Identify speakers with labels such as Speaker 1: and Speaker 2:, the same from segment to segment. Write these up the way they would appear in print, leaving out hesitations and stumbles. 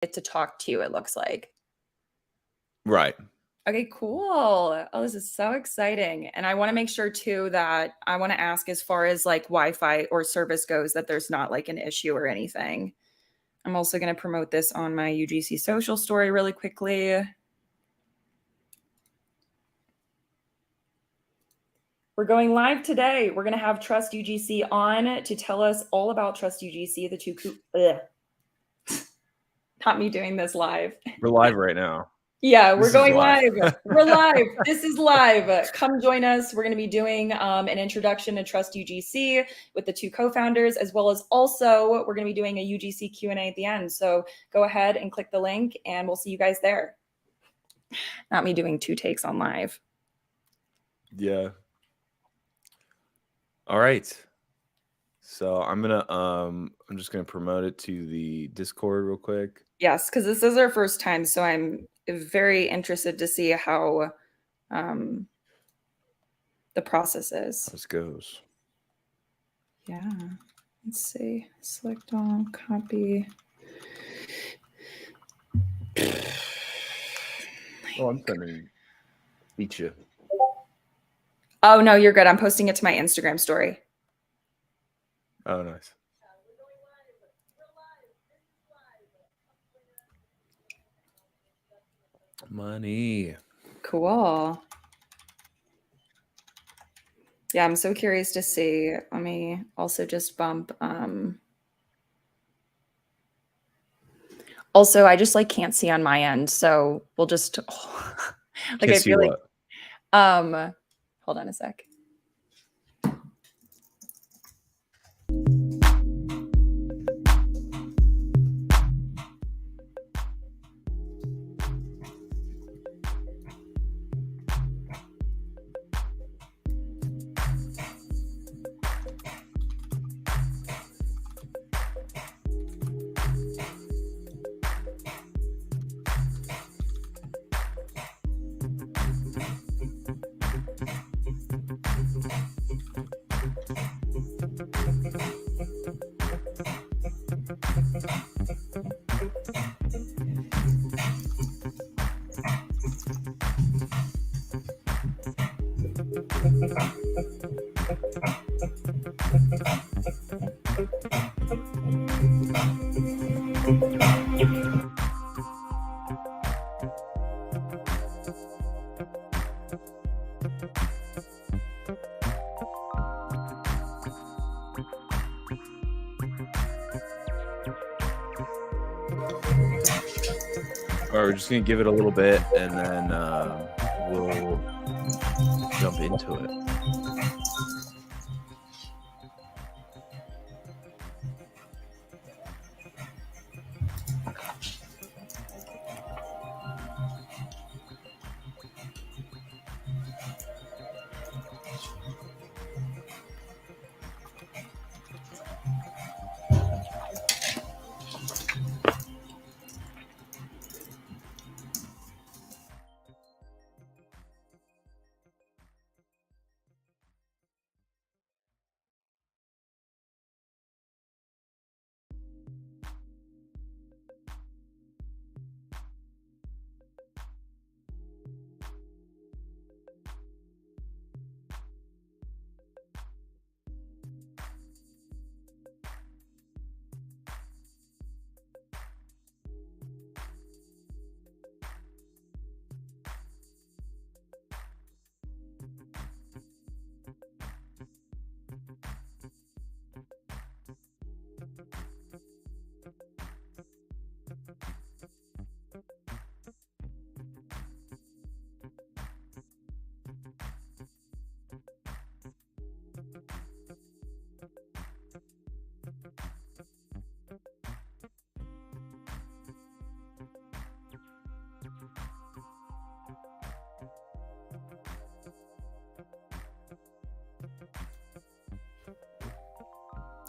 Speaker 1: it to talk to you, it looks like.
Speaker 2: Right.
Speaker 1: Okay, cool. Oh, this is so exciting. And I want to make sure too that I want to ask as far as like Wi-Fi or service goes that there's not like an issue or anything. I'm also going to promote this on my UGC social story really quickly. We're going live today. We're going to have TrustUGC on to tell us all about TrustUGC, the two not me doing this live.
Speaker 2: We're live right now.
Speaker 1: Yeah, we're going live. We're live. This is live. Come join us. We're going to be doing an introduction to TrustUGC with the two co-founders, as well as also we're going to be doing a UGC Q&A at the end. So go ahead and click the link and we'll see you guys there. Not me doing 2 takes on live.
Speaker 2: Yeah. All right. So I'm just gonna promote it to the Discord real quick.
Speaker 1: Yes, because this is our first time, so I'm very interested to see how the process is.
Speaker 2: How this goes.
Speaker 1: Yeah. Let's see. Select all, copy.
Speaker 2: Oh, I'm sending beat you.
Speaker 1: Oh no, you're good. I'm posting it to my Instagram story.
Speaker 2: Oh, nice. Money.
Speaker 1: Cool. Yeah, I'm so curious to see. Let me also just bump. Also, I just like can't see on my end, so we'll just like
Speaker 2: Can't
Speaker 1: I
Speaker 2: see
Speaker 1: feel
Speaker 2: what?
Speaker 1: like hold on a sec.
Speaker 2: All right, we're just gonna give it a little bit, and then we'll jump into it.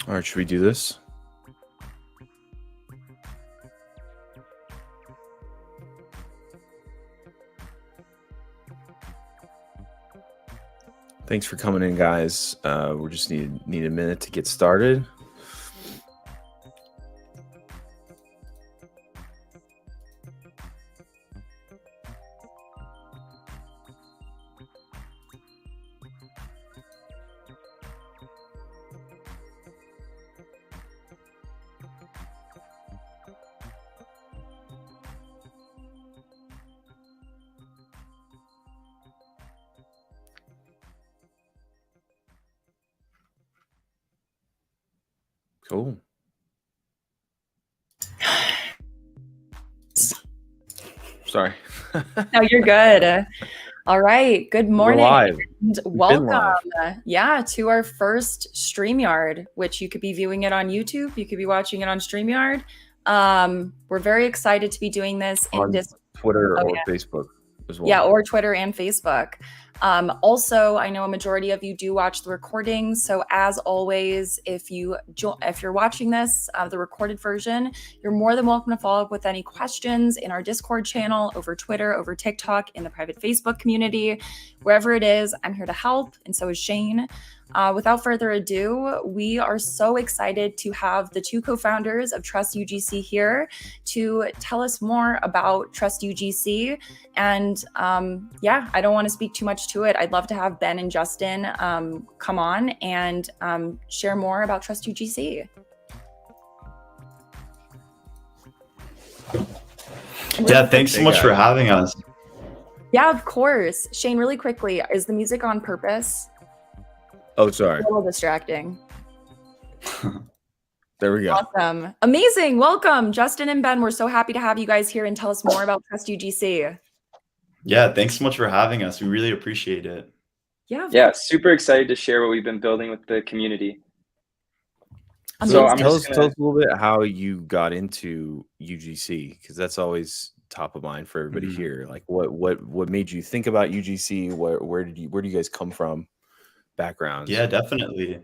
Speaker 2: All right, should we do this? Thanks for coming in, guys. We just need a minute to get started. Cool. Sorry.
Speaker 1: No, you're good. All right. Good morning.
Speaker 2: Live.
Speaker 1: And welcome. Yeah, to our first StreamYard, which you could be viewing it on YouTube. You could be watching it on StreamYard. We're very excited to be doing this
Speaker 2: on Twitter or Facebook as well.
Speaker 1: Yeah, or Twitter and Facebook. Also, I know a majority of you do watch the recordings. So as always, if you're watching this, the recorded version, you're more than welcome to follow up with any questions in our Discord channel, over Twitter, over TikTok, in the private Facebook community, wherever it is. I'm here to help, and so is Shane. Without further ado, we are so excited to have the two co-founders of TrustUGC here to tell us more about TrustUGC. And yeah, I don't want to speak too much to it. I'd love to have Ben and Justin come on and share more about TrustUGC.
Speaker 3: Yeah, thanks so much for having us.
Speaker 1: Yeah, of course. Shane, really quickly, is the music on purpose?
Speaker 2: Oh, sorry.
Speaker 1: A little distracting.
Speaker 2: There we go.
Speaker 1: Awesome. Amazing. Welcome, Justin and Ben. We're so happy to have you guys here and tell us more about TrustUGC.
Speaker 3: Yeah, thanks so much for having us. We really appreciate it.
Speaker 4: Yeah, super excited to share what we've been building with the community.
Speaker 2: So tell us a little bit how you got into UGC, because that's always top of mind for everybody here. Like what made you think about UGC? Where do you guys come from? Backgrounds.
Speaker 3: Yeah, definitely.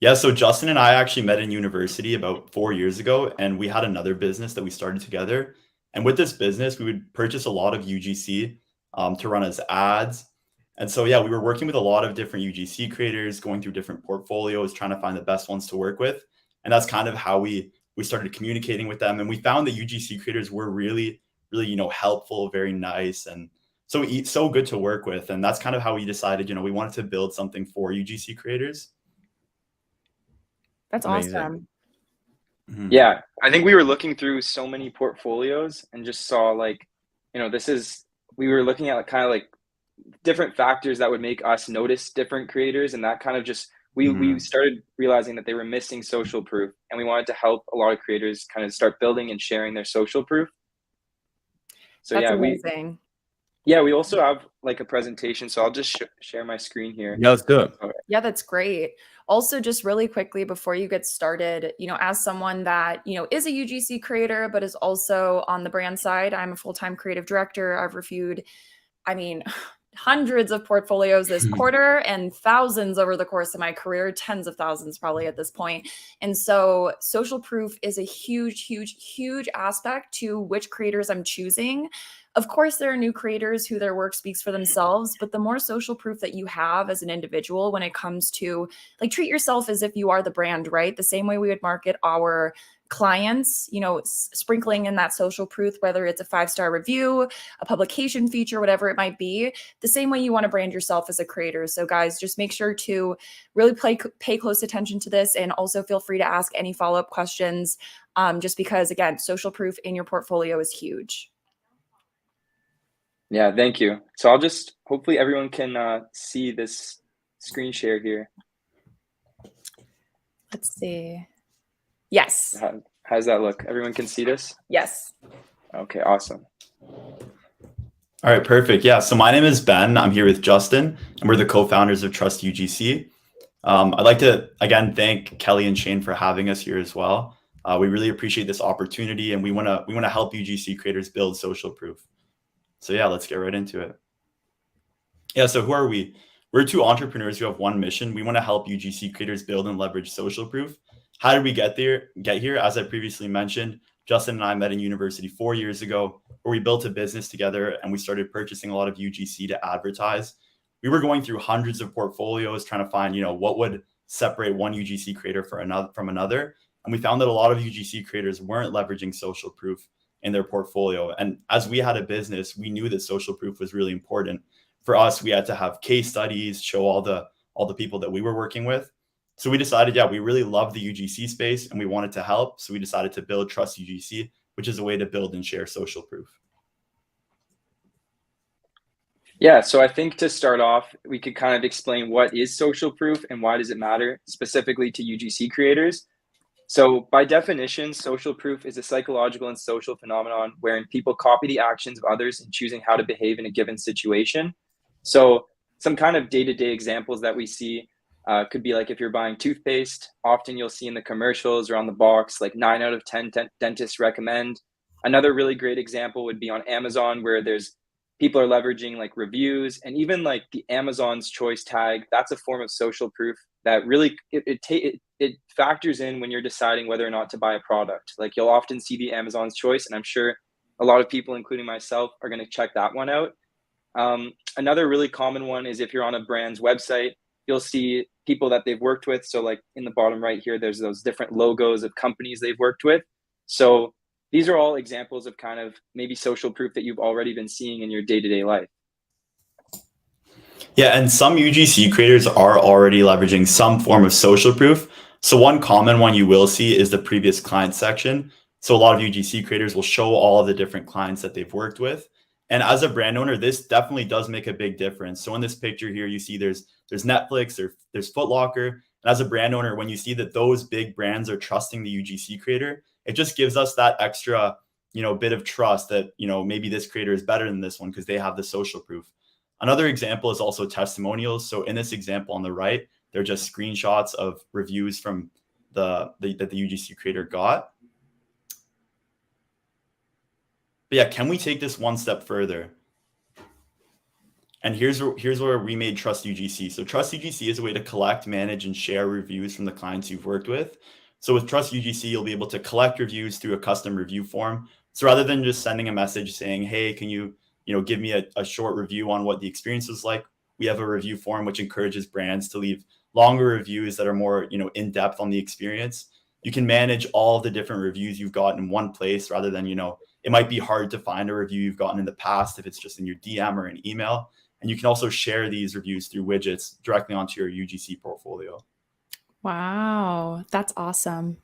Speaker 3: Yeah, so Justin and I actually met in university about 4 years ago, and we had another business that we started together. And with this business, we would purchase a lot of UGC to run as ads. And so, yeah, we were working with a lot of different UGC creators, going through different portfolios, trying to find the best ones to work with. And that's kind of how we started communicating with them. And we found that UGC creators were really, really, helpful, very nice, and so good to work with. And that's kind of how we decided, we wanted to build something for UGC creators.
Speaker 1: That's awesome.
Speaker 4: Yeah, I think we were looking through so many portfolios and just saw we were looking at kind of like different factors that would make us notice different creators. And that kind of just, we started realizing that they were missing social proof, and we wanted to help a lot of creators kind of start building and sharing their social proof. So
Speaker 1: that's amazing.
Speaker 4: We also have like a presentation, so I'll just share my screen here.
Speaker 2: Yeah, let's do it.
Speaker 4: Okay.
Speaker 1: Yeah, that's great. Also, just really quickly before you get started, as someone that, is a UGC creator, but is also on the brand side, I'm a full-time creative director. I've reviewed, hundreds of portfolios this quarter and thousands over the course of my career, tens of thousands probably at this point. And so social proof is a huge, huge, huge aspect to which creators I'm choosing. Of course, there are new creators who their work speaks for themselves, but the more social proof that you have as an individual when it comes to treat yourself as if you are the brand, right? The same way we would market our clients, sprinkling in that social proof, whether it's a 5-star review, a publication feature, whatever it might be, the same way you want to brand yourself as a creator. So guys, just make sure to really pay close attention to this, and also feel free to ask any follow-up questions, just because, again, social proof in your portfolio is huge.
Speaker 4: Yeah, thank you. So I'll just, hopefully everyone can see this screen share here.
Speaker 1: Let's see. Yes.
Speaker 4: How does that look? Everyone can see this?
Speaker 1: Yes.
Speaker 4: Okay, awesome.
Speaker 3: All right, perfect. Yeah, so my name is Ben. I'm here with Justin, and we're the co-founders of TrustUGC. I'd like to, again, thank Kelly and Shane for having us here as well. We really appreciate this opportunity, and we want to help UGC creators build social proof. So yeah, let's get right into it. Yeah, so who are we? We're two entrepreneurs who have one mission. We want to help UGC creators build and leverage social proof. How did we get here? As I previously mentioned, Justin and I met in university 4 years ago, where we built a business together and we started purchasing a lot of UGC to advertise. We were going through hundreds of portfolios trying to find, what would separate one UGC creator from another. And we found that a lot of UGC creators weren't leveraging social proof in their portfolio. And as we had a business, we knew that social proof was really important. For us, we had to have case studies, show all the people that we were working with. So we decided, we really love the UGC space and we wanted to help. So we decided to build TrustUGC, which is a way to build and share social proof.
Speaker 4: Yeah, so I think to start off, we could kind of explain what is social proof and why does it matter specifically to UGC creators. So by definition, social proof is a psychological and social phenomenon wherein people copy the actions of others in choosing how to behave in a given situation. So some kind of day-to-day examples that we see could be like if you're buying toothpaste, often you'll see in the commercials or on the box, like 9 out of 10 dentists recommend. Another really great example would be on Amazon, where there's people are leveraging like reviews, and even like the Amazon's choice tag. That's a form of social proof that really it factors in when you're deciding whether or not to buy a product. Like you'll often see the Amazon's choice, and I'm sure a lot of people, including myself, are going to check that one out. Another really common one is if you're on a brand's website, you'll see people that they've worked with. So like in the bottom right here, there's those different logos of companies they've worked with. So these are all examples of kind of maybe social proof that you've already been seeing in your day-to-day life.
Speaker 3: Yeah, and some UGC creators are already leveraging some form of social proof. So one common one you will see is the previous client section. So a lot of UGC creators will show all of the different clients that they've worked with. And as a brand owner, this definitely does make a big difference. So in this picture here, you see there's Netflix, there's Foot Locker. And as a brand owner, when you see that those big brands are trusting the UGC creator, it just gives us that extra, bit of trust that, maybe this creator is better than this one because they have the social proof. Another example is also testimonials. So in this example on the right, they're just screenshots of reviews from that the UGC creator got. But yeah, can we take this one step further? And here's where we made TrustUGC. So TrustUGC is a way to collect, manage, and share reviews from the clients you've worked with. So with TrustUGC, you'll be able to collect reviews through a custom review form. So rather than just sending a message saying, hey, can you give me a short review on what the experience was like, we have a review form which encourages brands to leave longer reviews that are more, in depth on the experience. You can manage all the different reviews you've gotten in one place rather than, it might be hard to find a review you've gotten in the past if it's just in your DM or an email. And you can also share these reviews through widgets directly onto your UGC portfolio.
Speaker 5: Wow, that's awesome.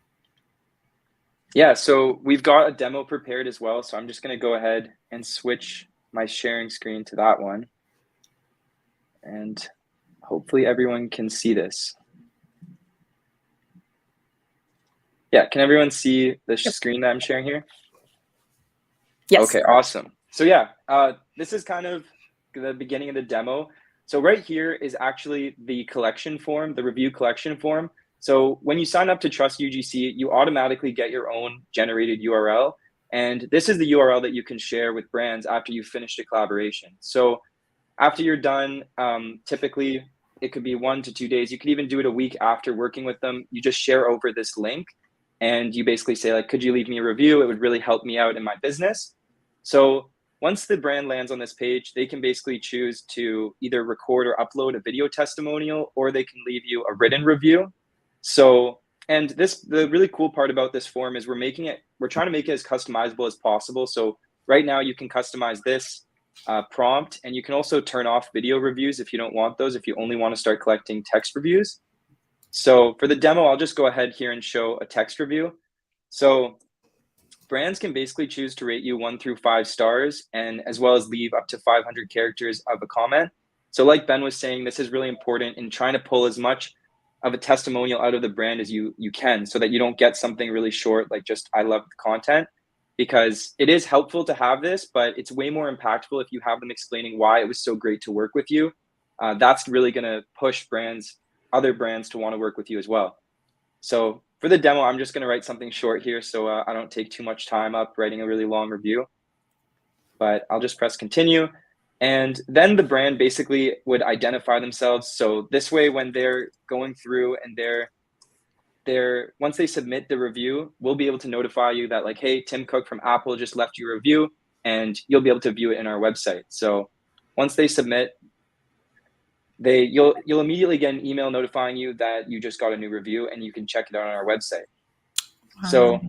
Speaker 4: Yeah, so we've got a demo prepared as well. So I'm just going to go ahead and switch my sharing screen to that one. And hopefully everyone can see this. Yeah, can everyone see the screen that I'm sharing here?
Speaker 1: Yes.
Speaker 4: Okay, awesome. So yeah, this is kind of the beginning of the demo. So right here is actually the collection form, the review collection form. So when you sign up to TrustUGC, you automatically get your own generated URL. And this is the URL that you can share with brands after you've finished a collaboration. So after you're done, typically it could be 1 to 2 days. You could even do it a week after working with them. You just share over this link and you basically say like, could you leave me a review? It would really help me out in my business. So once the brand lands on this page, they can basically choose to either record or upload a video testimonial, or they can leave you a written review. So, and the really cool part about this form is we're trying to make it as customizable as possible. So right now you can customize this prompt, and you can also turn off video reviews if you don't want those, if you only want to start collecting text reviews. So for the demo, I'll just go ahead here and show a text review. So brands can basically choose to rate you 1 through 5 stars, and as well as leave up to 500 characters of a comment. So like Ben was saying, this is really important in trying to pull as much of a testimonial out of the brand as you can, so that you don't get something really short, like just, I love the content, because it is helpful to have this, but it's way more impactful if you have them explaining why it was so great to work with you. That's really going to push other brands to want to work with you as well. So for the demo, I'm just going to write something short here so I don't take too much time up writing a really long review. But I'll just press continue. And then the brand basically would identify themselves. So this way, when they're going through and once they submit the review, we'll be able to notify you that like, hey, Tim Cook from Apple just left you a review, and you'll be able to view it in our website. So once they submit, you'll immediately get an email notifying you that you just got a new review, and you can check it out on our website. Wow. So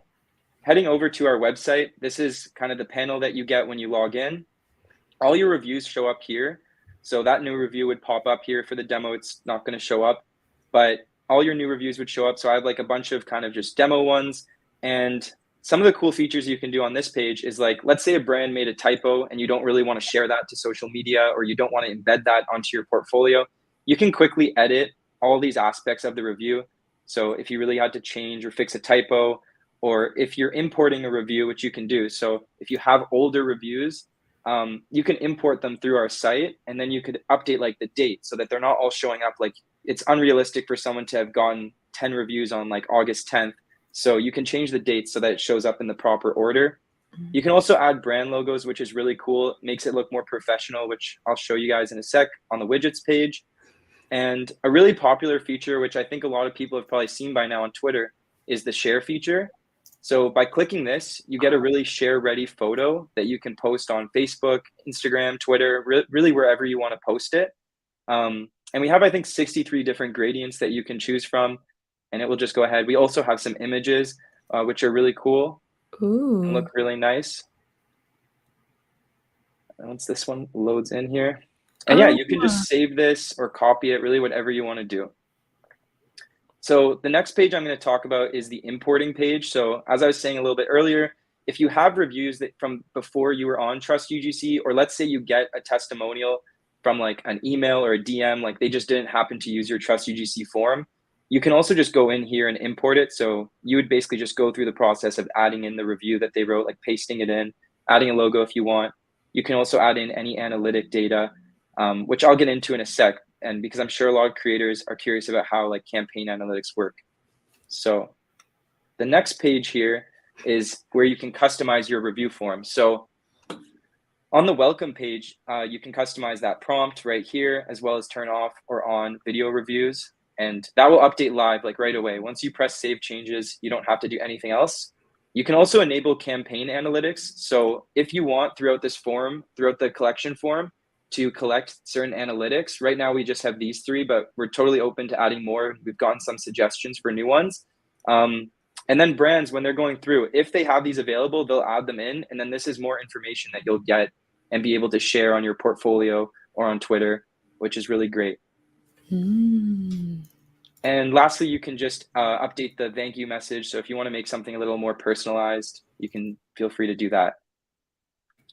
Speaker 4: heading over to our website, this is kind of the panel that you get when you log in. All your reviews show up here. So that new review would pop up here. For the demo, it's not going to show up, but all your new reviews would show up. So I have like a bunch of kind of just demo ones. And some of the cool features you can do on this page is like, let's say a brand made a typo and you don't really want to share that to social media, or you don't want to embed that onto your portfolio. You can quickly edit all these aspects of the review. So if you really had to change or fix a typo, or if you're importing a review, which you can do. So if you have older reviews, you can import them through our site, and then you could update like the date so that they're not all showing up. Like, it's unrealistic for someone to have gotten 10 reviews on like August 10th. So you can change the date so that it shows up in the proper order. You can also add brand logos, which is really cool. It makes it look more professional, which I'll show you guys in a sec on the widgets page. And a really popular feature, which I think a lot of people have probably seen by now on Twitter, is the share feature. So by clicking this, you get a really share-ready photo that you can post on Facebook, Instagram, Twitter, really wherever you want to post it. And we have, I think, 63 different gradients that you can choose from, and it will just go ahead. We also have some images, which are really cool.
Speaker 5: Ooh.
Speaker 4: And look really nice. Once this one loads in here. And yeah, you can just save this or copy it, really whatever you want to do. So the next page I'm going to talk about is the importing page. So as I was saying a little bit earlier, if you have reviews that from before you were on TrustUGC, or let's say you get a testimonial from like an email or a DM, like they just didn't happen to use your TrustUGC form, you can also just go in here and import it. So you would basically just go through the process of adding in the review that they wrote, like pasting it in, adding a logo if you want. You can also add in any analytic data, which I'll get into in a sec. And because I'm sure a lot of creators are curious about how like campaign analytics work. So the next page here is where you can customize your review form. So on the welcome page, you can customize that prompt right here, as well as turn off or on video reviews. And that will update live like right away. Once you press save changes, you don't have to do anything else. You can also enable campaign analytics. So if you want throughout this form, throughout the collection form, to collect certain analytics. Right now, we just have these 3, but we're totally open to adding more. We've gotten some suggestions for new ones. And then brands, when they're going through, if they have these available, they'll add them in. And then this is more information that you'll get and be able to share on your portfolio or on Twitter, which is really great. And lastly, you can just update the thank you message. So if you want to make something a little more personalized, you can feel free to do that.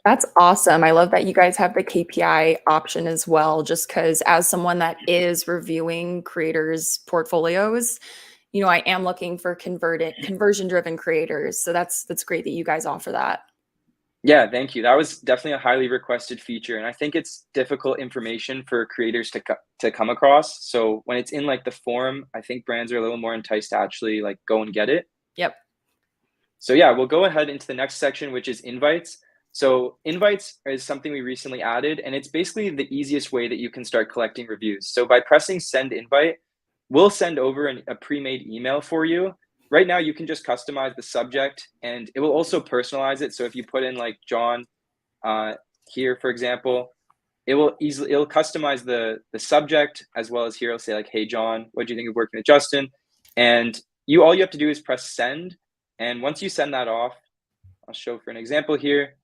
Speaker 5: That's awesome. I love that you guys have the KPI option as well, just because as someone that is reviewing creators' portfolios, you know, I am looking for conversion-driven creators. So that's great that you guys offer that.
Speaker 4: Yeah, thank you. That was definitely a highly requested feature. And I think it's difficult information for creators to come across. So when it's in like the form, I think brands are a little more enticed to actually like go and get it.
Speaker 5: Yep.
Speaker 4: So yeah, we'll go ahead into the next section, which is invites. So invites is something we recently added, and it's basically the easiest way that you can start collecting reviews. So by pressing send invite, we'll send over a pre-made email for you. Right now, you can just customize the subject, and it will also personalize it. So if you put in like John here, for example, it'll customize the subject, as well as here it'll say like, hey John, what do you think of working with Justin? And all you have to do is press send. And once you send that off, I'll show for an example here.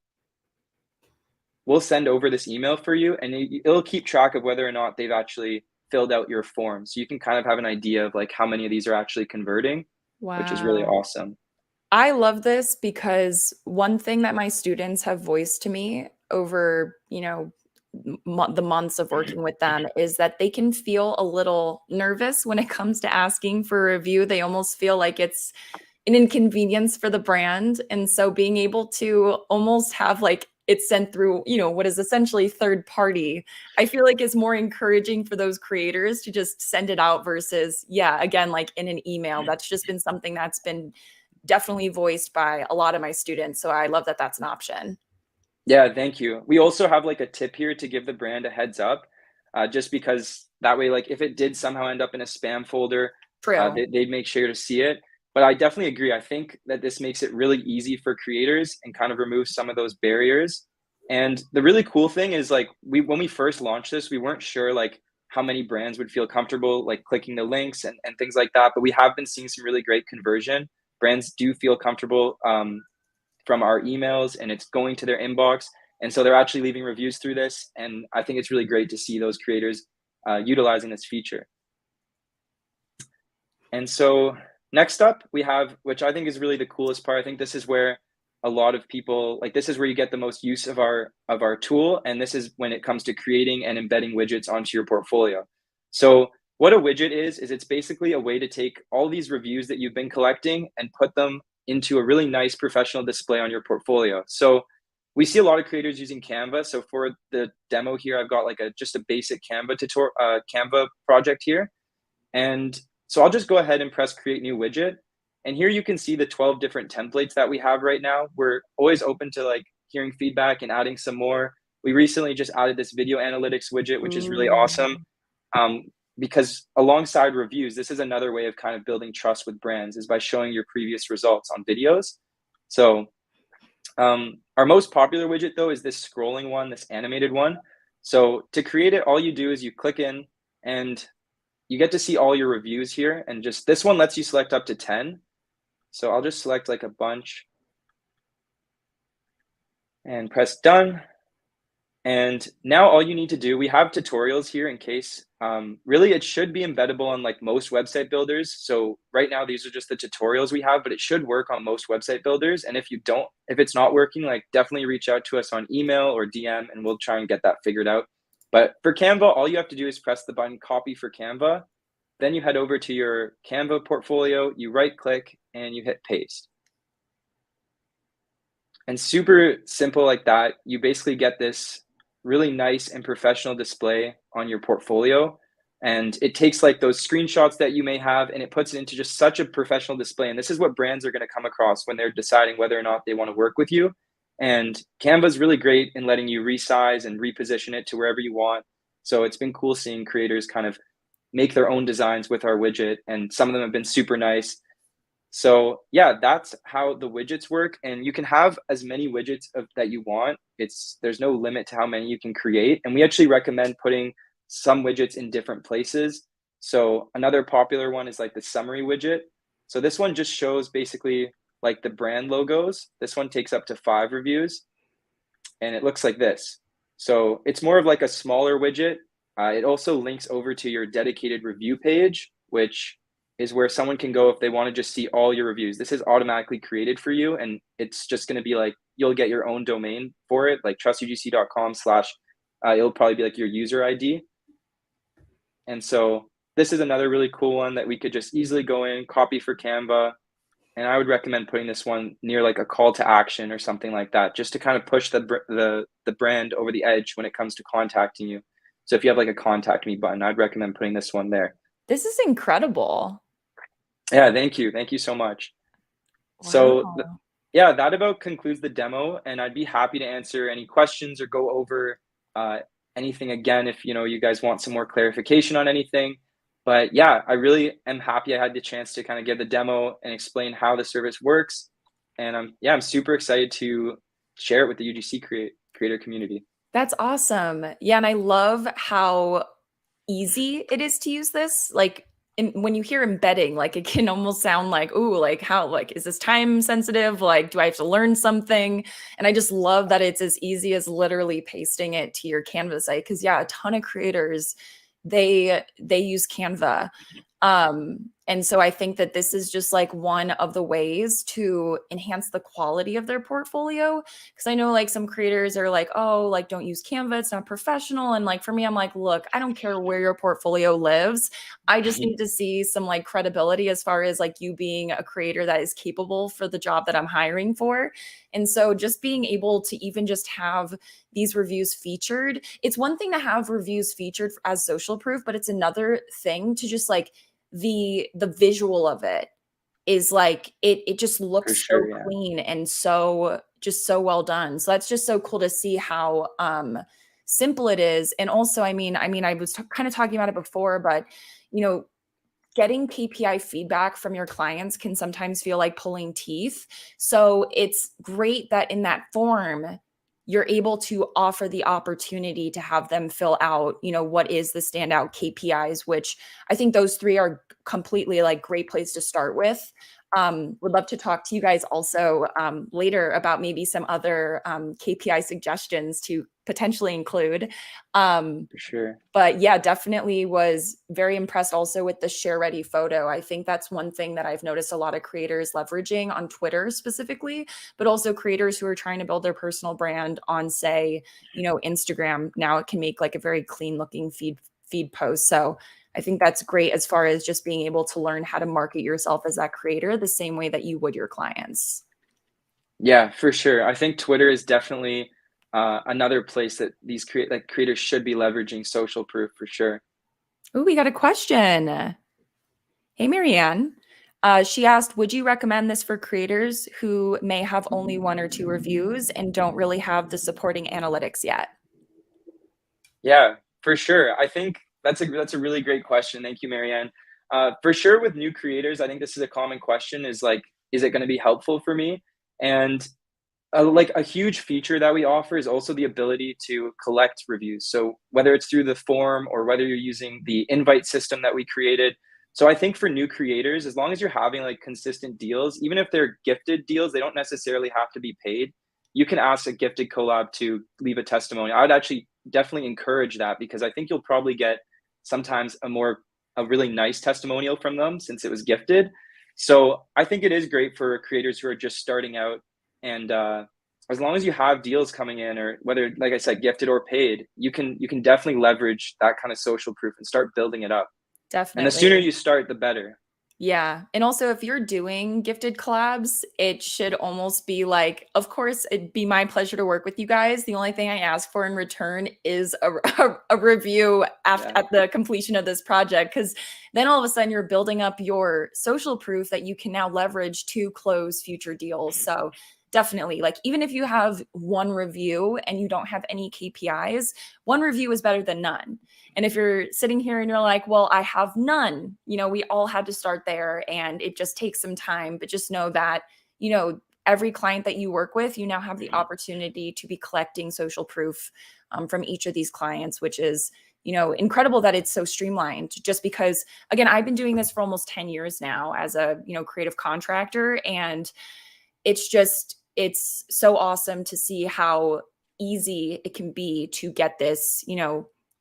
Speaker 4: We'll send over this email for you, and it'll keep track of whether or not they've actually filled out your form. So you can kind of have an idea of like how many of these are actually converting, which is really awesome.
Speaker 5: I love this because one thing that my students have voiced to me over, you know, the months of working with them is that they can feel a little nervous when it comes to asking for a review. They almost feel like it's an inconvenience for the brand. And so being able to almost have like it's sent through, you know, what is essentially third party, I feel like is more encouraging for those creators to just send it out versus, yeah, again, like in an email. That's just been something that's been definitely voiced by a lot of my students. So I love that that's an option.
Speaker 4: Yeah, thank you. We also have like a tip here to give the brand a heads up, just because that way, like if it did somehow end up in a spam folder, they'd make sure to see it. But I definitely agree. I think that this makes it really easy for creators and kind of removes some of those barriers. And the really cool thing is like when we first launched this, we weren't sure like how many brands would feel comfortable like clicking the links and things like that. But we have been seeing some really great conversion. Brands do feel comfortable from our emails, and it's going to their inbox. And so they're actually leaving reviews through this. And I think it's really great to see those creators utilizing this feature. And so next up, we have, which I think is really the coolest part. I think this is where a lot of people, like this is where you get the most use of our tool. And this is when it comes to creating and embedding widgets onto your portfolio. So what a widget is it's basically a way to take all these reviews that you've been collecting and put them into a really nice professional display on your portfolio. So we see a lot of creators using Canva. So for the demo here, I've got like just a basic Canva project here. And so I'll just go ahead and press create new widget. And here you can see the 12 different templates that we have right now. We're always open to like hearing feedback and adding some more. We recently just added this video analytics widget, which is really awesome. Because alongside reviews, this is another way of kind of building trust with brands, is by showing your previous results on videos. So our most popular widget though is this scrolling one, this animated one. So to create it, all you do is you click in and you get to see all your reviews here. And just this one lets you select up to 10. So I'll just select like a bunch and press done. And now all you need to do, we have tutorials here in case, really it should be embeddable on like most website builders. So right now, these are just the tutorials we have, but it should work on most website builders. And if it's not working, like definitely reach out to us on email or DM and we'll try and get that figured out. But for Canva, all you have to do is press the button copy for Canva. Then you head over to your Canva portfolio, you right click and you hit paste. And super simple like that, you basically get this really nice and professional display on your portfolio. And it takes like those screenshots that you may have and it puts it into just such a professional display. And this is what brands are going to come across when they're deciding whether or not they want to work with you. And Canva is really great in letting you resize and reposition it to wherever you want. So it's been cool seeing creators kind of make their own designs with our widget. And some of them have been super nice. So yeah, that's how the widgets work. And you can have as many widgets that you want. There's no limit to how many you can create. And we actually recommend putting some widgets in different places. So another popular one is like the summary widget. So this one just shows basically like the brand logos. This one takes up to 5 reviews and it looks like this. So it's more of like a smaller widget. It also links over to your dedicated review page, which is where someone can go if they want to just see all your reviews. This is automatically created for you. And it's just going to be like, you'll get your own domain for it, like trustugc.com/ it'll probably be like your user ID. And so this is another really cool one that we could just easily go in, copy for Canva. And I would recommend putting this one near like a call to action or something like that, just to kind of push the brand over the edge when it comes to contacting you. So if you have like a contact me button, I'd recommend putting this one there.
Speaker 5: This is incredible.
Speaker 4: Yeah, thank you. Thank you so much. Wow. So yeah, that about concludes the demo, and I'd be happy to answer any questions or go over anything again if you guys want some more clarification on anything. But yeah, I really am happy I had the chance to kind of give the demo and explain how the service works. And I'm super excited to share it with the UGC creator community.
Speaker 5: That's awesome. Yeah, and I love how easy it is to use this. Like when you hear embedding, like it can almost sound like, ooh, like how, like, is this time sensitive? Like, do I have to learn something? And I just love that it's as easy as literally pasting it to your Canva site. Cause yeah, a ton of creators, they use Canva. And so I think that this is just like one of the ways to enhance the quality of their portfolio. Cause I know like some creators are like, oh, like don't use Canva, it's not professional. And like, for me, I'm like, look, I don't care where your portfolio lives. I just need to see some like credibility as far as like you being a creator that is capable for the job that I'm hiring for. And so just being able to even just have these reviews featured, it's one thing to have reviews featured as social proof, but it's another thing to just like, the visual of it is like it just looks so clean and so well done. So that's just so cool to see how simple it is. And also, I mean, I was kind of talking about it before, but getting KPI feedback from your clients can sometimes feel like pulling teeth. So it's great that in that form, you're able to offer the opportunity to have them fill out, what is the standout KPIs, which I think those 3 are completely like great place to start with. Would love to talk to you guys also later about maybe some other KPI suggestions to potentially include.
Speaker 4: For sure.
Speaker 5: But yeah, definitely was very impressed also with the share ready photo. I think that's one thing that I've noticed a lot of creators leveraging on Twitter specifically, but also creators who are trying to build their personal brand on, say, Instagram. Now it can make like a very clean looking feed post. So I think that's great as far as just being able to learn how to market yourself as that creator the same way that you would your clients.
Speaker 4: Yeah, for sure. I think Twitter is definitely another place that these creators should be leveraging social proof for sure.
Speaker 5: Oh, we got a question. Hey, Marianne. She asked, would you recommend this for creators who may have only 1 or 2 reviews and don't really have the supporting analytics yet?
Speaker 4: Yeah, for sure. I think that's a really great question. Thank you, Marianne. For sure, with new creators, I think this is a common question: is like, is it going to be helpful for me? And like a huge feature that we offer is also the ability to collect reviews. So whether it's through the form or whether you're using the invite system that we created. So I think for new creators, as long as you're having like consistent deals, even if they're gifted deals, they don't necessarily have to be paid. You can ask a gifted collab to leave a testimony. I would actually definitely encourage that, because I think you'll probably get sometimes a really nice testimonial from them since it was gifted. So I think it is great for creators who are just starting out. And as long as you have deals coming in, or whether, like I said, gifted or paid, you can definitely leverage that kind of social proof and start building it up.
Speaker 5: Definitely.
Speaker 4: And the sooner you start, the better.
Speaker 5: Yeah. And also, if you're doing gifted collabs, it should almost be like, of course, it'd be my pleasure to work with you guys. The only thing I ask for in return is a review at the completion of this project, because then all of a sudden you're building up your social proof that you can now leverage to close future deals. So definitely, like, even if you have 1 review and you don't have any KPIs, 1 review is better than none. And if you're sitting here and you're like, well, I have none, we all had to start there and it just takes some time, but just know that, every client that you work with, you now have the opportunity to be collecting social proof from each of these clients, which is, incredible that it's so streamlined. Just because, again, I've been doing this for almost 10 years now as a, creative contractor, and it's so awesome to see how easy it can be to get this,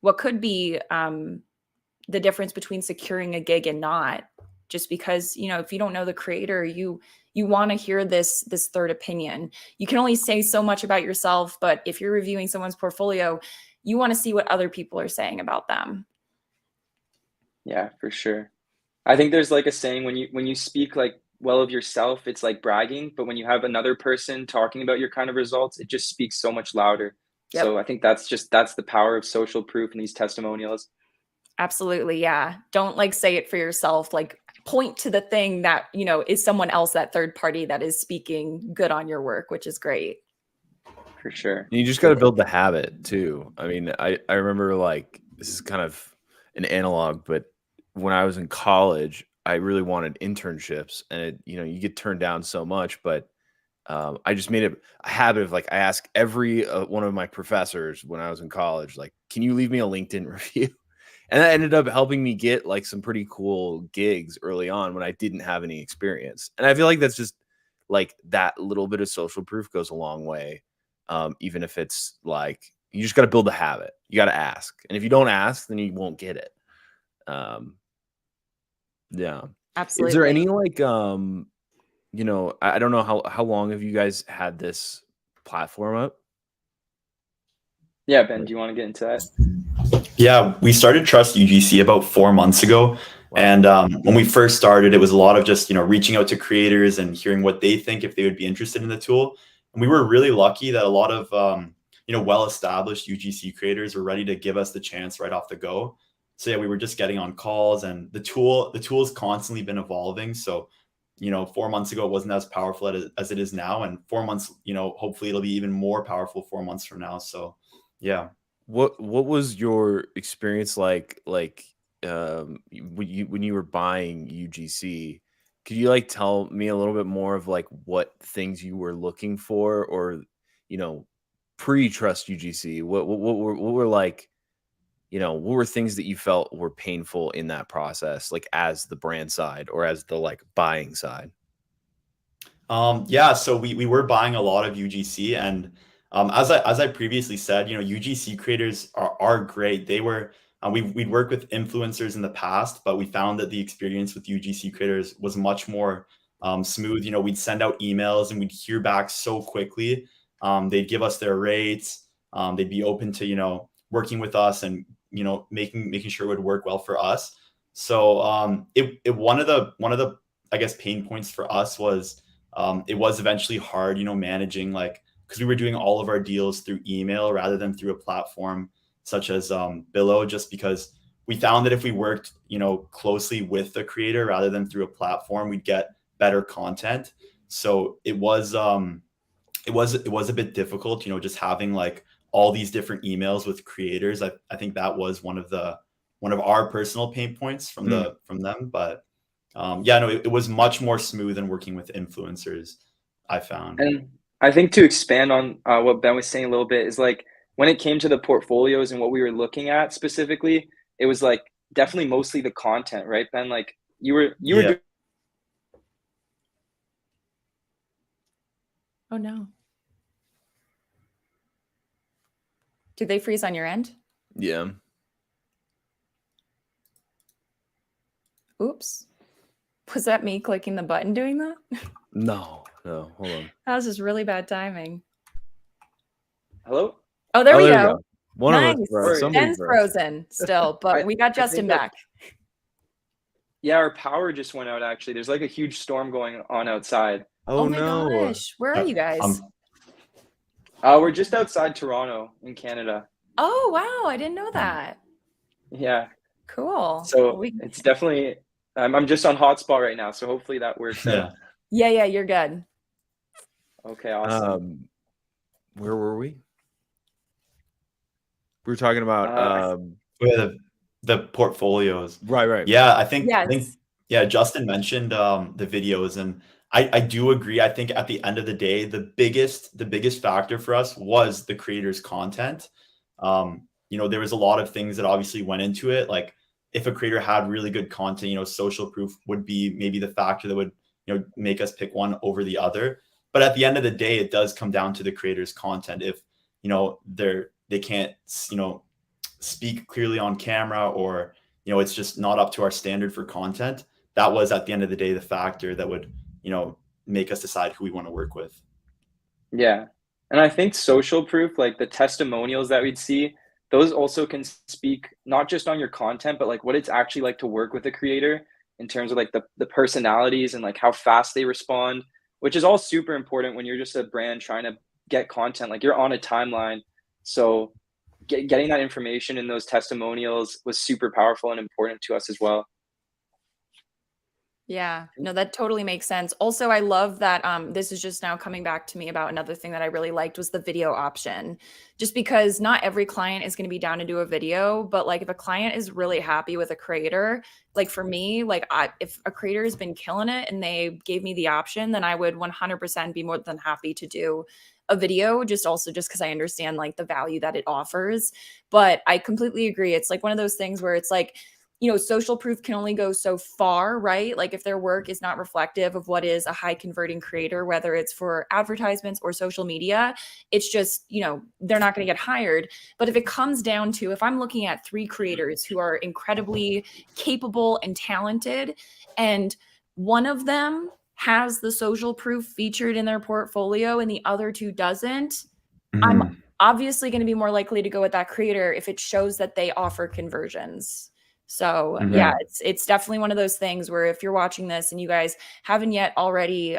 Speaker 5: what could be the difference between securing a gig and not, just because, if you don't know the creator, you want to hear this third opinion. You can only say so much about yourself, but if you're reviewing someone's portfolio, you want to see what other people are saying about them.
Speaker 4: Yeah, for sure. I think there's like a saying, when you speak like well of yourself, it's like bragging, but when you have another person talking about your kind of results, it just speaks so much louder. Yep. So I think that's the power of social proof and these testimonials.
Speaker 5: Absolutely. Yeah. Don't like say it for yourself, like point to the thing that, is someone else, that third party that is speaking good on your work, which is great.
Speaker 4: For sure.
Speaker 2: You just got to build the habit too. I mean, I remember, like, this is kind of an analog, but when I was in college, I really wanted internships, and you get turned down so much, but I just made it a habit of, like, I asked every one of my professors when I was in college, like, can you leave me a LinkedIn review? And that ended up helping me get like some pretty cool gigs early on when I didn't have any experience. And I feel like that's just like that little bit of social proof goes a long way. Even if it's like, you just got to build a habit. You got to ask. And if you don't ask, then you won't get it. Yeah.
Speaker 5: Absolutely.
Speaker 2: Is there any like, I don't know how long have you guys had this platform up?
Speaker 4: Yeah, Ben, do you want to get into that?
Speaker 3: Yeah, we started TrustUGC about 4 months ago. Wow. And when we first started, it was a lot of just, reaching out to creators and hearing what they think, if they would be interested in the tool. And we were really lucky that a lot of, well-established UGC creators were ready to give us the chance right off the go. So yeah, we were just getting on calls, and the tool's constantly been evolving. So, 4 months ago, it wasn't as powerful as it is now. And 4 months, hopefully it'll be even more powerful 4 months from now. So yeah.
Speaker 2: What was your experience like when you were buying UGC? Could you like tell me a little bit more of like what things you were looking for, or pre-Trust UGC? What were like, what were things that you felt were painful in that process, like as the brand side or as the like buying side?
Speaker 3: Yeah, so we were buying a lot of UGC, and as I previously said, UGC creators are great. They were we'd worked with influencers in the past, but we found that the experience with UGC creators was much more smooth. We'd send out emails and we'd hear back so quickly. They'd give us their rates. They'd be open to working with us and making sure it would work well for us. So one of the I guess pain points for us was it was eventually hard, managing, like, because we were doing all of our deals through email rather than through a platform such as Billo, just because we found that if we worked, closely with the creator rather than through a platform, we'd get better content. So it was a bit difficult, just having like all these different emails with creators. I think that was one of our personal pain points from them. But yeah, no, it was much more smooth than working with influencers, I found.
Speaker 4: And I think to expand on what Ben was saying a little bit is, like, when it came to the portfolios and what we were looking at specifically, it was like definitely mostly the content, right, Ben? Like you were doing.
Speaker 5: Oh no. Did they freeze on your end?
Speaker 2: Yeah.
Speaker 5: Oops. Was that me clicking the button doing that?
Speaker 2: No, hold on.
Speaker 5: That was just really bad timing.
Speaker 4: Hello?
Speaker 5: Oh, there we
Speaker 2: go.
Speaker 5: go.
Speaker 2: One
Speaker 5: nice.
Speaker 2: of us froze.
Speaker 5: Ben's frozen still, but we got Justin back.
Speaker 4: Yeah, our power just went out, actually. There's like a huge storm going on outside.
Speaker 2: Oh
Speaker 5: my
Speaker 2: no.
Speaker 5: gosh. Where are you guys?
Speaker 4: We're just outside Toronto in Canada.
Speaker 5: Oh, wow. I didn't know that.
Speaker 4: Yeah.
Speaker 5: Cool.
Speaker 4: So it's definitely, I'm just on hotspot right now, so hopefully that works out.
Speaker 5: Yeah, you're good.
Speaker 4: Okay, awesome.
Speaker 2: Where were we? We were talking about
Speaker 3: the portfolios.
Speaker 2: Right.
Speaker 3: Yeah, I think Justin mentioned the videos, and I do agree. I think at the end of the day, the biggest factor for us was the creator's content. There was a lot of things that obviously went into it. Like, if a creator had really good content, social proof would be maybe the factor that would, make us pick one over the other. But at the end of the day, it does come down to the creator's content. If, they can't, speak clearly on camera, or, it's just not up to our standard for content, that was at the end of the day the factor that would, make us decide who we want to work with.
Speaker 4: Yeah. And I think social proof, like the testimonials that we'd see, those also can speak not just on your content, but like what it's actually like to work with a creator in terms of like the personalities and like how fast they respond, which is all super important when you're just a brand trying to get content. Like, you're on a timeline. So getting that information in those testimonials was super powerful and important to us as well.
Speaker 5: Yeah, no, that totally makes sense. Also, I love that this is just now coming back to me about another thing that I really liked was the video option. Just because not every client is going to be down to do a video, but like if a client is really happy with a creator, like for me, like if a creator has been killing it and they gave me the option, then I would 100% be more than happy to do a video, just because I understand like the value that it offers. But I completely agree. It's like one of those things where it's like, social proof can only go so far, right? Like if their work is not reflective of what is a high converting creator, whether it's for advertisements or social media, it's just, they're not going to get hired. But if it comes down to, if I'm looking at 3 creators who are incredibly capable and talented, and one of them has the social proof featured in their portfolio and the other 2 doesn't, I'm obviously going to be more likely to go with that creator if it shows that they offer conversions. So yeah, it's definitely one of those things where if you're watching this and you guys haven't yet already,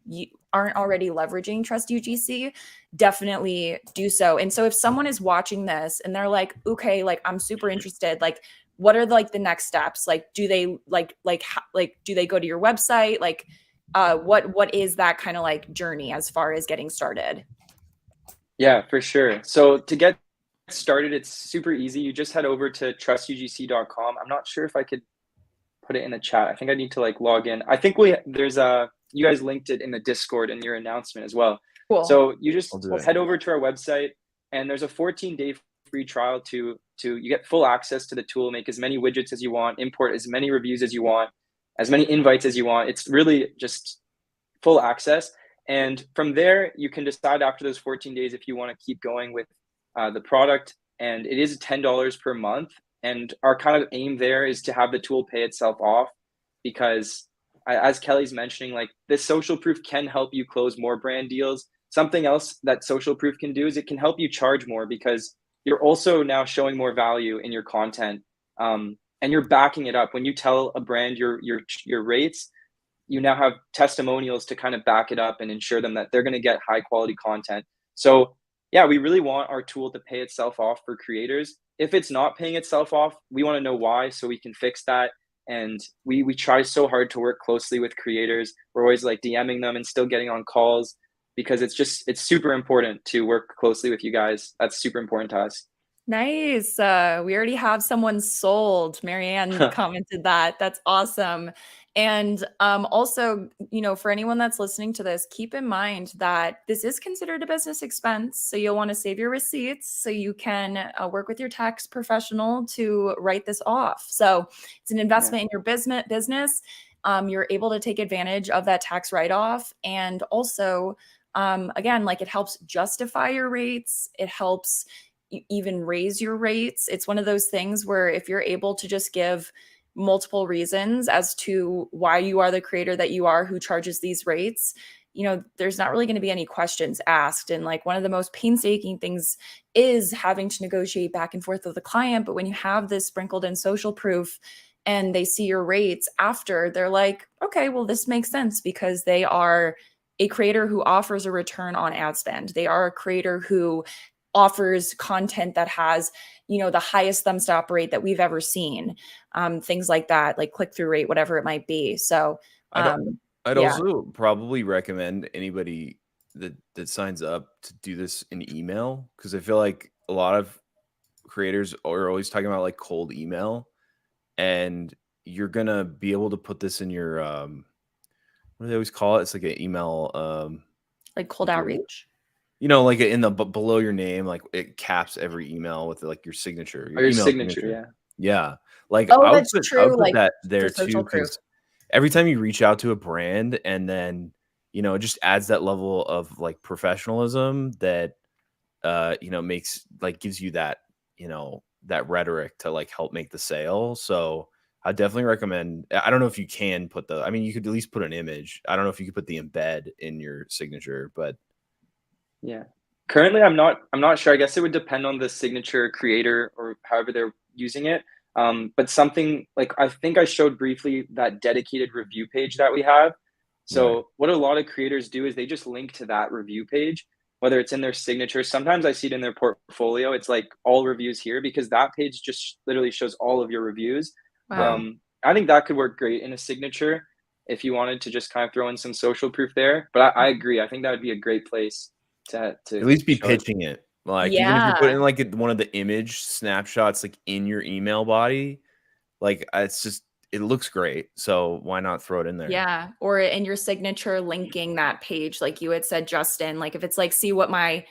Speaker 5: you aren't already leveraging TrustUGC, definitely do so. And so if someone is watching this and they're like, okay, like I'm super interested, like what are like the next steps? Like, do they do they go to your website? Like, what is that kind of like journey as far as getting started?
Speaker 4: Yeah, for sure. So to get started, it's super easy. You just head over to trustugc.com. I'm not sure if I could put it in the chat. I think I need to like log in. I think there's you guys linked it in the Discord in your announcement as well.
Speaker 5: Cool.
Speaker 4: So you just head over to our website, and there's a 14-day free trial to you get full access to the tool, make as many widgets as you want, import as many reviews as you want, as many invites as you want. It's really just full access. And from there, you can decide after those 14 days if you want to keep going with the product. And it is $10 per month. And our kind of aim there is to have the tool pay itself off, because as Kelly's mentioning, like this social proof can help you close more brand deals. Something else that social proof can do is it can help you charge more, because you're also now showing more value in your content. And and you're backing it up. When you tell a brand your rates, you now have testimonials to kind of back it up and ensure them that they're going to get high quality content. So yeah, we really want our tool to pay itself off for creators. If it's not paying itself off, we want to know why so we can fix that. And we try so hard to work closely with creators. We're always like DMing them and still getting on calls, because it's super important to work closely with you guys. That's super important to us.
Speaker 5: Nice. We already have someone sold. Marianne commented that. That's awesome. And also, you know, for anyone that's listening to this, keep in mind that this is considered a business expense. So you'll want to save your receipts so you can work with your tax professional to write this off. So it's an investment in your business. You're able to take advantage of that tax write-off. And also, again, like, it helps justify your rates. It helps even raise your rates. It's one of those things where if you're able to just give multiple reasons as to why you are the creator that you are who charges these rates, you know, there's not really going to be any questions asked. And like, one of the most painstaking things is having to negotiate back and forth with the client. But when you have this sprinkled in social proof and they see your rates after, they're like, okay, well, this makes sense, because they are a creator who offers a return on ad spend. They are a creator who offers content that has, you know, the highest thumbs up rate that we've ever seen, things like that, like click-through rate, whatever it might be. So
Speaker 2: I'd also probably recommend anybody that signs up to do this in email, because I feel like a lot of creators are always talking about like cold email, and you're gonna be able to put this in your what do they always call it? It's like an email
Speaker 5: like cold outreach.
Speaker 2: You know, like in the below your name, like it caps every email with like your signature,
Speaker 4: your email signature.
Speaker 2: Yeah. Like,
Speaker 5: oh,
Speaker 2: I would
Speaker 5: that's
Speaker 2: put,
Speaker 5: true.
Speaker 2: I would put
Speaker 5: like
Speaker 2: that there
Speaker 5: social
Speaker 2: too,
Speaker 5: proof.
Speaker 2: because every time you reach out to a brand, and then, you know, it just adds that level of like professionalism that, you know, makes like, gives you that, you know, that rhetoric to like help make the sale. So I definitely recommend, I don't know if you can put I mean, you could at least put an image. I don't know if you could put the embed in your signature, but
Speaker 4: yeah. Currently, I'm not sure. I guess it would depend on the signature creator or however they're using it. But something like, I think I showed briefly that dedicated review page that we have. So what a lot of creators do is they just link to that review page, whether it's in their signature. Sometimes I see it in their portfolio. It's like all reviews here, because that page just literally shows all of your reviews.
Speaker 5: Wow.
Speaker 4: I think that could work great in a signature if you wanted to just kind of throw in some social proof there. But I agree. I think that would be a great place to
Speaker 2: at least be pitching it. Like, even if you put in like one of the image snapshots like in your email body, like, it's just, it looks great. So why not throw it in there?
Speaker 5: Yeah. Or in your signature, linking that page, like you had said, Justin, like if it's like, see what my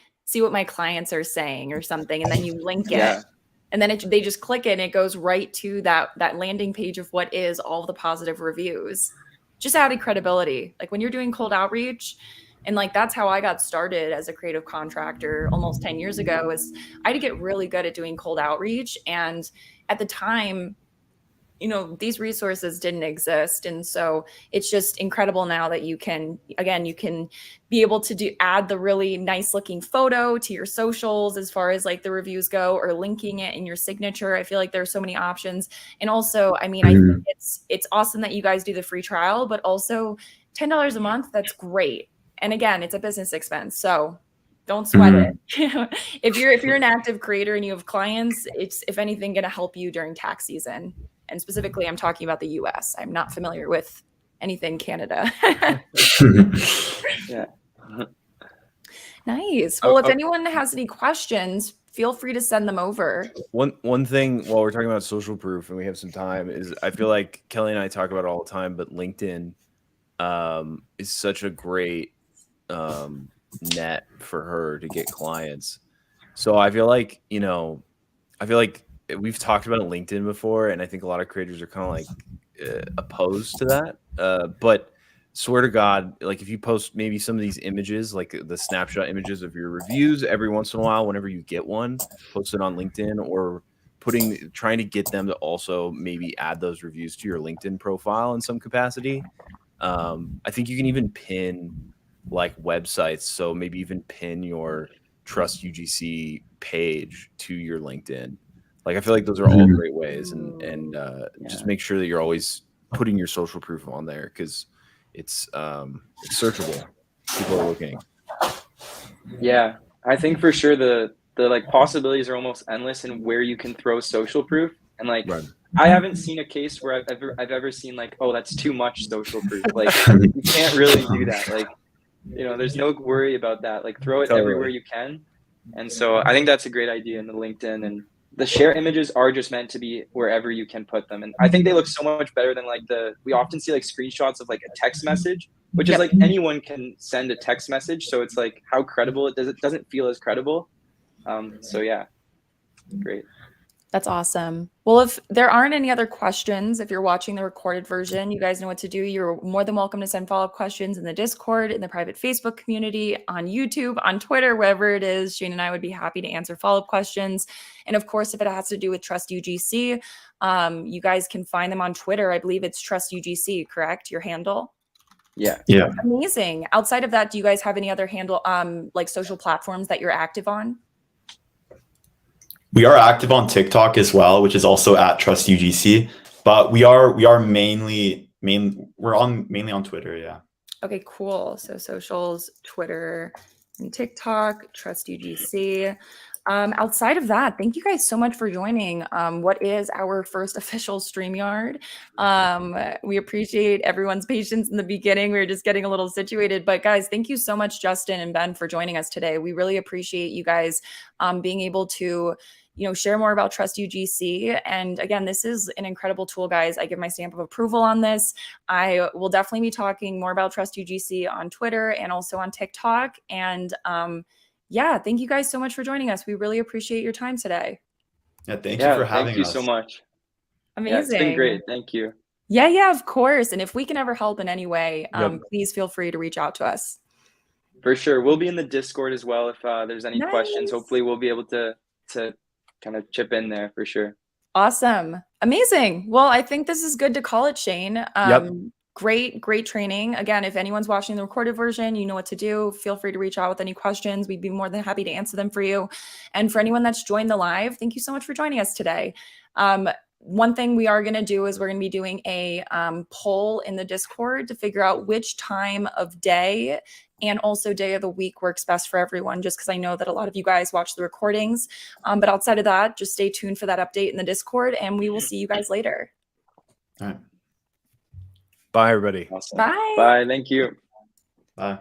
Speaker 5: clients are saying or something, and then you link it, and then they just click it and it goes right to that landing page of what is all the positive reviews. Just added credibility. Like when you're doing cold outreach, and like, that's how I got started as a creative contractor almost 10 years ago, is I had to get really good at doing cold outreach. And at the time, you know, these resources didn't exist. And so it's just incredible now that you can be able to add the really nice looking photo to your socials as far as like the reviews go, or linking it in your signature. I feel like there's so many options. And also, I mean, I think it's awesome that you guys do the free trial, but also $10 a month, that's great. And again, it's a business expense. So don't sweat it. If you're an active creator and you have clients, it's, if anything, going to help you during tax season. And specifically, I'm talking about the US. I'm not familiar with anything Canada.
Speaker 4: Yeah.
Speaker 5: Nice. Well, if anyone has any questions, feel free to send them over.
Speaker 2: One thing while we're talking about social proof and we have some time is, I feel like Kelly and I talk about it all the time, but LinkedIn is such a great net for her to get clients. So I feel like, you know, we've talked about LinkedIn before, and I think a lot of creators are kind of like opposed to that. But swear to God, like if you post maybe some of these images, like the snapshot images of your reviews every once in a while, whenever you get one, post it on LinkedIn, or trying to get them to also maybe add those reviews to your LinkedIn profile in some capacity. I think you can even pin like websites. So maybe even pin your TrustUGC page to your LinkedIn. Like I feel like those are all great ways, and just make sure that you're always putting your social proof on there because it's searchable. People are looking.
Speaker 4: Yeah, I think for sure the like possibilities are almost endless in where you can throw social proof, and like I haven't seen a case where I've ever seen like, oh, that's too much social proof. Like you can't really do that. Like, you know, there's no worry about that. Like throw it everywhere you can. And so I think that's a great idea in the LinkedIn, and the share images are just meant to be wherever you can put them. And I think they look so much better than like we often see like screenshots of like a text message, which is like anyone can send a text message. So it's like how credible it doesn't feel as credible. So yeah, great.
Speaker 5: That's awesome. Well, if there aren't any other questions, if you're watching the recorded version, you guys know what to do. You're more than welcome to send follow-up questions in the Discord, in the private Facebook community, on YouTube, on Twitter, wherever it is. Shane and I would be happy to answer follow-up questions. And of course, if it has to do with TrustUGC, you guys can find them on Twitter. I believe it's TrustUGC, correct? Your handle?
Speaker 3: Yeah.
Speaker 5: Amazing. Outside of that, do you guys have any other handle, like social platforms that you're active on?
Speaker 3: We are active on TikTok as well, which is also at TrustUGC, but we are mainly on Twitter. Yeah.
Speaker 5: Okay, cool. So socials, Twitter and TikTok, TrustUGC. Outside of that, thank you guys so much for joining what is our first official StreamYard. We appreciate everyone's patience in the beginning. We were just getting a little situated, but guys, thank you so much, Justin and Ben, for joining us today. We really appreciate you guys being able to share more about TrustUGC. And again, this is an incredible tool, guys. I give my stamp of approval on this. I will definitely be talking more about TrustUGC on Twitter and also on TikTok. And yeah, thank you guys so much for joining us. We really appreciate your time today.
Speaker 3: Yeah, thank you for having us.
Speaker 4: Thank you so much.
Speaker 5: Amazing.
Speaker 4: Yeah, it's been great. Thank you.
Speaker 5: Yeah, of course. And if we can ever help in any way, please feel free to reach out to us.
Speaker 4: For sure. We'll be in the Discord as well if there's any questions. Hopefully we'll be able to kind of chip in there for sure.
Speaker 5: Awesome. Amazing. Well, I think this is good to call it, Shane. Great training. Again, if anyone's watching the recorded version, you know what to do. Feel free to reach out with any questions. We'd be more than happy to answer them for you. And for anyone that's joined the live, thank you so much for joining us today. One thing we are going to do is we're going to be doing a poll in the Discord to figure out which time of day and also day of the week works best for everyone, just because I know that a lot of you guys watch the recordings. But outside of that, just stay tuned for that update in the Discord, and we will see you guys later.
Speaker 3: All right.
Speaker 2: Bye, everybody.
Speaker 4: Awesome.
Speaker 5: Bye.
Speaker 4: Bye. Thank you.
Speaker 3: Bye.